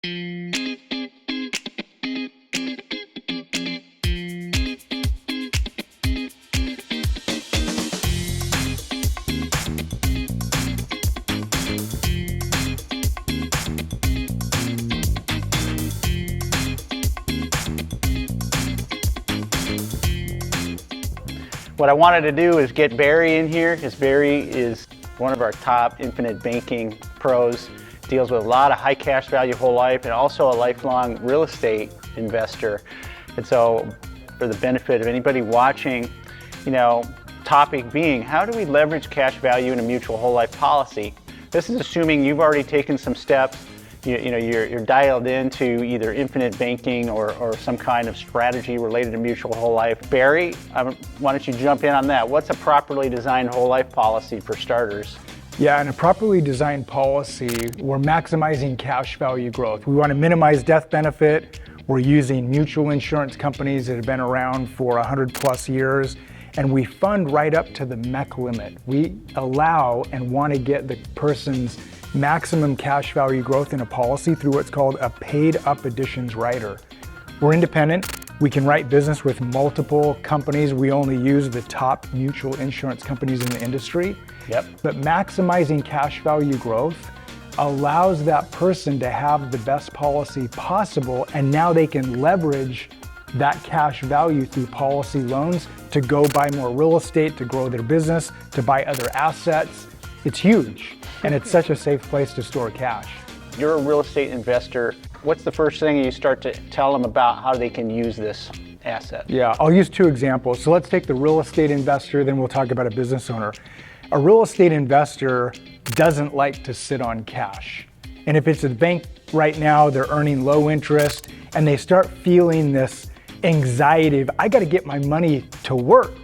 What I wanted to do is get Barry in here, because Barry is one of our top infinite banking pros, deals with a lot of high cash value whole life and also a lifelong real estate investor. And so for the benefit of anybody watching, topic being, how do we leverage cash value in a mutual whole life policy? This is assuming you've already taken some steps. You're dialed into either infinite banking or some kind of strategy related to mutual whole life. Barry, why don't you jump in on that? What's a properly designed whole life policy for starters? Yeah, in a properly designed policy, we're maximizing cash value growth. We want to minimize death benefit. We're using mutual insurance companies that have been around for 100 plus years, and we fund right up to the MEC limit. We allow and want to get the person's maximum cash value growth in a policy through what's called a paid up additions rider. We're independent. We can write business with multiple companies. We only use the top mutual insurance companies in the industry. Yep. But maximizing cash value growth allows that person to have the best policy possible, and now they can leverage that cash value through policy loans to go buy more real estate, to grow their business, to buy other assets. It's huge, and it's such a safe place to store cash. You're a real estate investor. What's the first thing you start to tell them about how they can use this asset? Yeah, I'll use two examples. So let's take the real estate investor, then we'll talk about a business owner. A real estate investor doesn't like to sit on cash. And if it's a bank right now, they're earning low interest, and they start feeling this anxiety of, I got to get my money to work.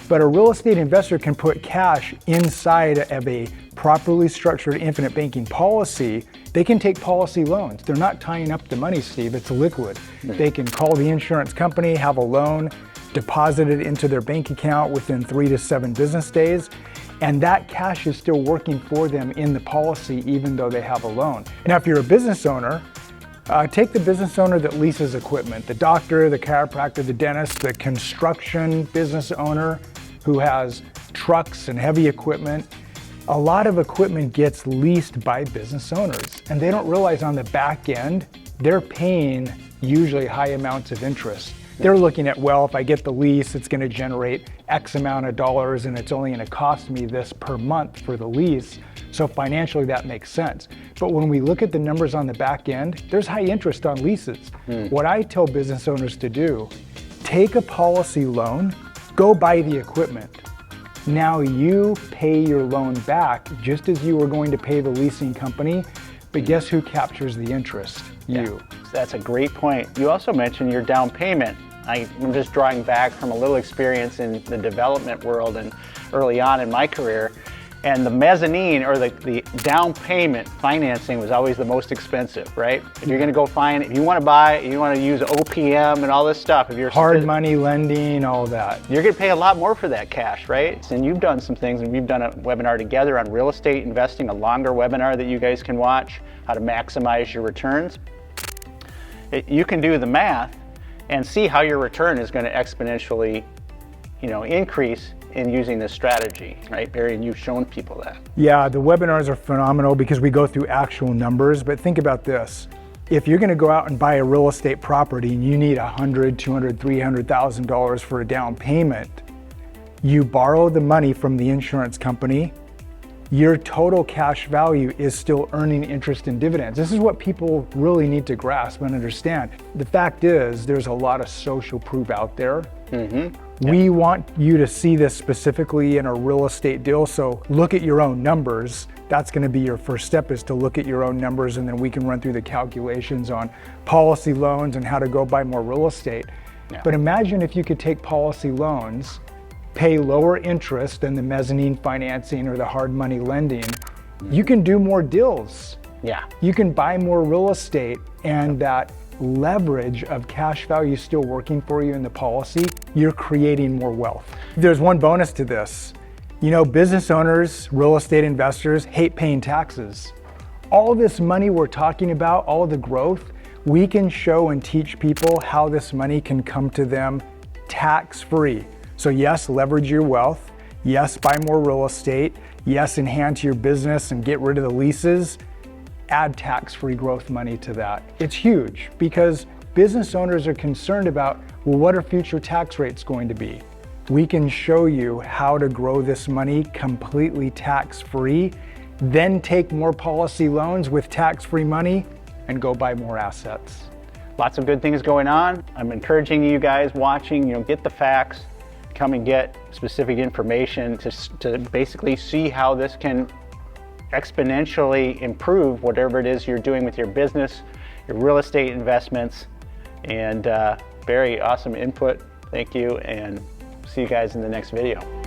But a real estate investor can put cash inside of a properly structured infinite banking policy. They can take policy loans. They're not tying up the money, Steve. It's liquid. They can call the insurance company, have a loan, deposit it into their bank account within 3 to 7 business days. And that cash is still working for them in the policy, even though they have a loan. Now, if you're a business owner, take the business owner that leases equipment, the doctor, the chiropractor, the dentist, the construction business owner who has trucks and heavy equipment. A lot of equipment gets leased by business owners, and they don't realize on the back end, they're paying usually high amounts of interest. They're looking at, well, if I get the lease, it's going to generate X amount of dollars, and it's only going to cost me this per month for the lease. So financially, that makes sense. But when we look at the numbers on the back end, there's high interest on leases. What I tell business owners to do, take a policy loan, go buy the equipment. Now you pay your loan back just as you were going to pay the leasing company, but guess who captures the interest? You. Yeah, that's a great point. You also mentioned your down payment. I'm just drawing back from a little experience in the development world and early on in my career. And the mezzanine, or the down payment financing, was always the most expensive, right? If you're going to if you want to buy, you want to use OPM and all this stuff. If you're hard money lending, all that. You're going to pay a lot more for that cash, right? And you've done some things, and we've done a webinar together on real estate investing, a longer webinar that you guys can watch, how to maximize your returns. You can do the math and see how your return is going to exponentially, increase in using this strategy, right, Barry? And you've shown people that. Yeah, the webinars are phenomenal because we go through actual numbers, but think about this. If you're gonna go out and buy a real estate property and you need $100,000, $200,000, $300,000 for a down payment, you borrow the money from the insurance company, your total cash value is still earning interest and dividends. This is what people really need to grasp and understand. The fact is, there's a lot of social proof out there. We want you to see this specifically in a real estate deal, so look at your own numbers. That's going to be your first step, is to look at your own numbers, and then we can run through the calculations on policy loans and how to go buy more real estate. But imagine if you could take policy loans, pay lower interest than the mezzanine financing or the hard money lending. You can do more deals. You can buy more real estate, and that leverage of cash value still working for you in the policy, you're creating more wealth. There's one bonus to this. Business owners, real estate investors hate paying taxes. all this money we're talking about, all the growth, we can show and teach people how this money can come to them tax-free. So yes, leverage your wealth. Yes, buy more real estate. Yes, enhance your business and get rid of the leases. Add tax-free growth money to that. It's huge because business owners are concerned about, well, what are future tax rates going to be? We can show you how to grow this money completely tax-free, then take more policy loans with tax-free money and go buy more assets. Lots of good things going on. I'm encouraging you guys watching, get the facts, come and get specific information to basically see how this can exponentially improve whatever it is you're doing with your business, your real estate investments. And very awesome input. Thank you, and see you guys in the next video.